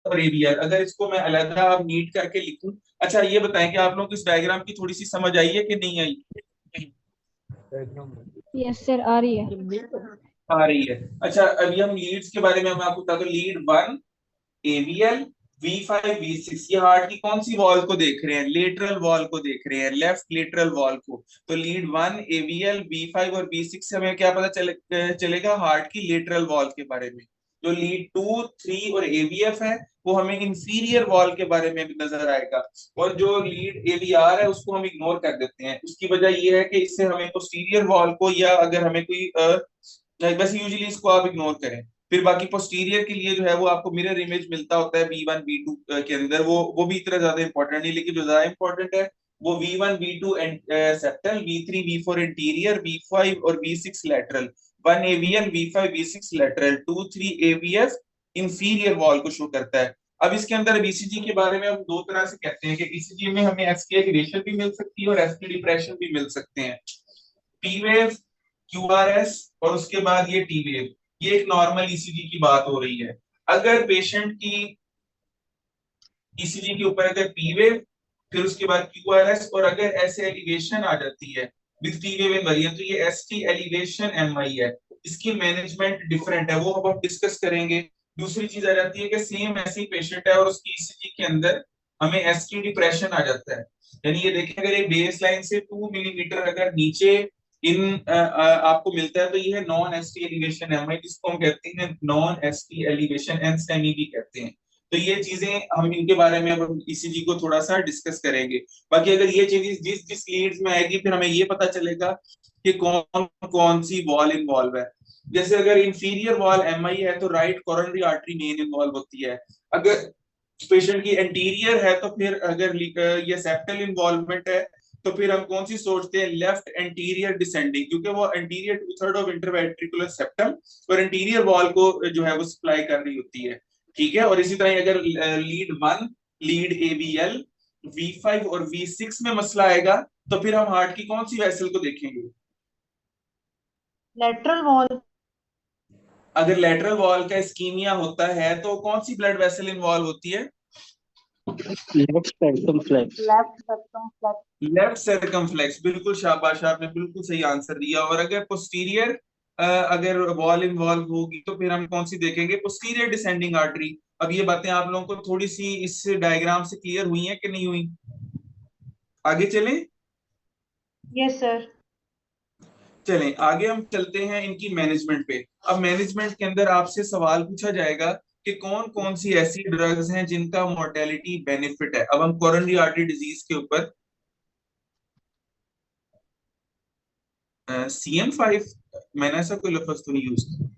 और एबीएल, अगर इसको मैं अलग आप नीट करके लिखूं। अच्छा ये बताएं कि आप लोगों को इस डायग्राम की थोड़ी सी समझ आई है कि नहीं आई? यस सर, आ रही है। आ रही है। अच्छा अभी हम लीड्स के बारे में मैं आपको बता दूं। Lead one aVL V5 V6, ये हार्ट की कौन सी वॉल को देख रहे हैं? लेटरल वॉल को देख रहे हैं, लेफ्ट लेटरल वॉल को। तो लीड वन एवीएल V5 और V6 से हमें क्या पता चलेगा? हार्ट की लेटरल वॉल के बारे में। जो लीड टू थ्री और एवीएफ है वो हमें इंफीरियर वॉल के बारे में भी नजर आएगा। और जो लीड एवीआर है उसको हम इग्नोर कर देते हैं। उसकी वजह ये है कि इससे हमें पोस्टीरियर वॉल को, या अगर हमें कोई बस यूजुअली इसको आप इग्नोर करें। फिर बाकी पोस्टीरियर के लिए जो है वो आपको मिरर इमेज मिलता होता है V1 V2 के अंदर। वो भी इतना ज्यादा इंपॉर्टेंट नहीं, लेकिन जो ज्यादा इंपॉर्टेंट है वो V1 V2 septal, V3 V4 interior, V5 और V6 lateral. One aVL, V5 V6 lateral, two three aVF inferior wall को शो करता है। अब इसके अंदर ईसीजी के बारे में हम दो तरह से कहते हैं कि ईसीजी में हमें एस की एलिवेशन भी मिल सकती है और एस की डिप्रेशन भी मिल सकते हैं। पी वेव, क्यूआरएस और उसके बाद ये टी वेव। ये एक नॉर्मल ईसीजी की बात हो रही है। अगर पेशेंट की ईसीजी के ऊपर अगर पी वेव, फिर उसके बाद क्यूआरएस और अगर ऐसे एलिवेशन आ जाती है with T wave in variant, तो ये एस टी एलिवेशन एमआई है। इसकी मैनेजमेंट डिफरेंट है, वो अब हम डिस्कस करेंगे। दूसरी चीज आ जाती है कि सेम ऐसी पेशेंट है और उसकी ईसीजी के अंदर हमें एस टी डिप्रेशन आ जाता है। यानी ये देखें, अगर एक बेस लाइन से 2 मिलीमीटर अगर नीचे आपको मिलता है तो ये है non S T elevation MI, जिसको हम कहते हैं नॉन एस टी एलिवेशन एनस्टेमी भी कहते हैं। तो ये चीजें हम इनके बारे में अब ईसीजी को थोड़ा सा डिस्कस करेंगे। बाकी अगर ये चीजें जिस जिस लीड्स में आएगी फिर हमें ये पता चलेगा कि कौन कौन सी वॉल इन्वॉल्व है। जैसे अगर इंफीरियर वॉल एमआई है तो right coronary artery main involve होती है। अगर पेशेंट की एंटीरियर है तो फिर अगर ये सेप्टल इन्वॉल्वमेंट है तो फिर हम कौन सी सोचते हैं? लेफ्ट एंटीरियर डिसेंडिंग, क्योंकि वो anterior two third of interventricular septum और एंटीरियर वॉल को जो है वो सप्लाई कर रही होती है। ठीक है। और इसी तरह अगर lead one, lead ABL, V5 और V6 में मसला आएगा तो फिर हम हार्ट की कौन सी वेसल को देखेंगे? Lateral wall. अगर लेटरल वॉल का इस्कीमिया होता है तो कौन सी ब्लड वेसल इन्वॉल्व होती है? Left circumflex. Left circumflex. Left circumflex, बिल्कुल शाबाश, आपने बिल्कुल सही आंसर दिया। और अगर पोस्टीरियर अगर वॉल इन्वॉल्व होगी तो फिर हम कौन सी देखेंगे? Posterior descending artery. अब ये बातें आप लोगों को थोड़ी सी इस डायग्राम से क्लियर हुई हैं कि नहीं हुई? आगे चलें। Yes sir. चलें आगे हम चलते हैं इनकी मैनेजमेंट पे। अब मैनेजमेंट के अंदर आपसे सवाल पूछा जाएगा कि कौन कौन सी ऐसी ड्रग्स हैं जिनका मोर्टेलिटी बेनिफिट है। अब हम कोरोनरी आर्टरी डिजीज के ऊपर CM5, मैंने ऐसा कोई लफ्ज तो नहीं यूज किया।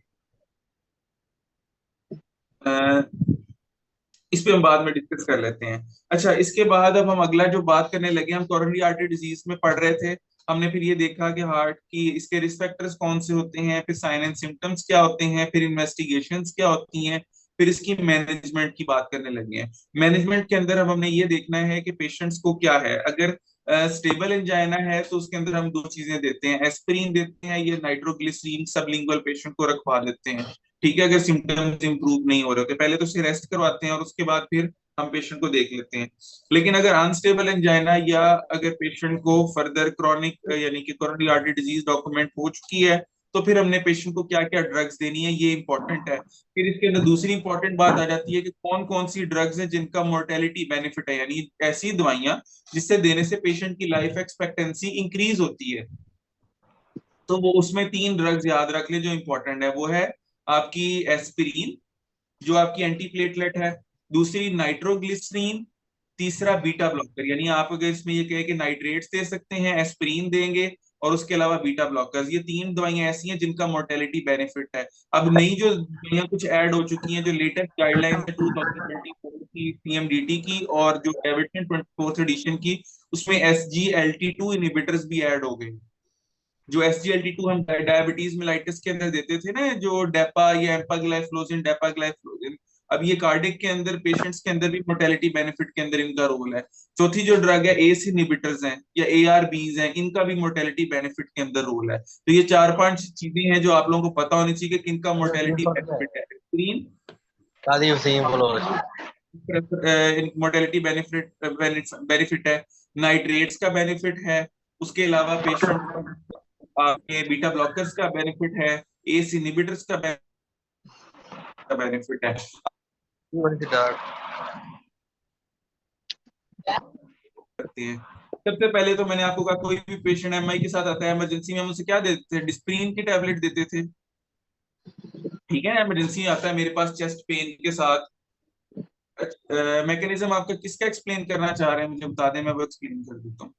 इस पे हम बाद में डिस्कस कर लेते हैं। अच्छा इसके बाद अब हम अगला जो बात करने लगे, हम कोरोनरी आर्टरी डिजीज में पढ़ रहे थे। हमने फिर ये देखा कि हार्ट की इसके रिस्क फैक्टर्स कौन से होते हैं, फिर साइन एंड सिम्टम्स क्या होते हैं, फिर इन्वेस्टिगेशंस क्या होती हैं, फिर इसकी मैनेजमेंट की बात करने लगे हैं। मैनेजमेंट के अंदर अब हमने ये देखना है कि पेशेंट्स को क्या है। अगर स्टेबल एंजाइना है तो उसके अंदर हम दो चीजें देते हैं, एस्पिरिन देते हैं या नाइट्रोग्लिसरीन सबलिंगुअल पेशेंट को रखवा देते हैं। ठीक है। अगर सिम्टम्स इंप्रूव नहीं हो रहे होते पहले तो उसे रेस्ट करवाते हैं और उसके बाद फिर हम पेशेंट को देख लेते हैं। लेकिन अगर अनस्टेबल एंजाइना या अगर पेशेंट को फर्दर क्रॉनिक यानी कि कोरोनरी आर्टरी डिजीज डॉक्यूमेंट हो चुकी है तो फिर हमने पेशेंट को क्या क्या ड्रग्स देनी है, ये इंपॉर्टेंट है। फिर इसके अंदर दूसरी इंपॉर्टेंट बात आ जाती है कि कौन कौन सी ड्रग्स हैं जिनका मोर्टेलिटी बेनिफिट है, यानी ऐसी दवाइयां जिससे देने से पेशेंट की लाइफ एक्सपेक्टेंसी इंक्रीज होती है। तो वो उसमें तीन ड्रग्स याद रख ले जो इंपॉर्टेंट है। वो है आपकी एस्पिरिन जो आपकी एंटीप्लेटलेट है, दूसरी नाइट्रोग्लिसरीन, तीसरा बीटा ब्लॉकर। यानी आप अगर इसमें ये कहे कि नाइट्रेट्स दे सकते हैं, एस्पिरिन देंगे और उसके अलावा बीटा ब्लॉकर्स, ये तीन दवाइयां ऐसी हैं जिनका मोर्टेलिटी बेनिफिट है। अब नई जो दवाइयां कुछ ऐड हो चुकी हैं, जो लेटेस्ट गाइडलाइंस है 2024 की सीएमडीटी की और जो एविडेंस 24th एडिशन की, उसमें SGLT2 इनहिबिटर्स भी ऐड हो गए। जो SGLT2 हम डायबिटीज मेलाइटिस के अंदर देते थे ना, जो डेपा या एम्पाग्लाइफ्लोजिन डेपाग्लाइफ्लोजिन, अब ये कार्डिक के अंदर पेशेंट्स के अंदर भी मोर्टेलिटी बेनिफिट के अंदर इनका रोल है। चौथी जो ड्रग है एस इनहिबिटर्स हैं या ARBs हैं, इनका भी मोर्टेलिटी बेनिफिट के अंदर रोल है। तो ये चार पांच चीजें हैं जो आप लोगों को पता होनी चाहिए कि किनका मोर्टेलिटी बेनिफिट है। एस्पिरिन, कादी वसीम बलोच। मोर्टेलिटी बेनिफिट बेनिफिट है, नाइट्रेट्स का बेनिफिट है, उसके अलावा पेशेंट आपके बीटा ब्लॉकर्स का बेनिफिट है, एस इनहिबिटर्स का बेनिफिट है। करती हैं। सबसे पहले तो मैंने आपको कहा कोई भी पेशेंट एमआई के साथ आता है इमरजेंसी में, हम उसे क्या देते थे, डिस्प्रिन की टैबलेट देते थे। ठीक है, इमरजेंसी आता है मेरे पास चेस्ट पेन के साथ, मैकेनिज्म आपका किसका एक्सप्लेन करना चाह रहे हैं मुझे बता दें, मैं वो एक्सप्लेन कर देता हूँ।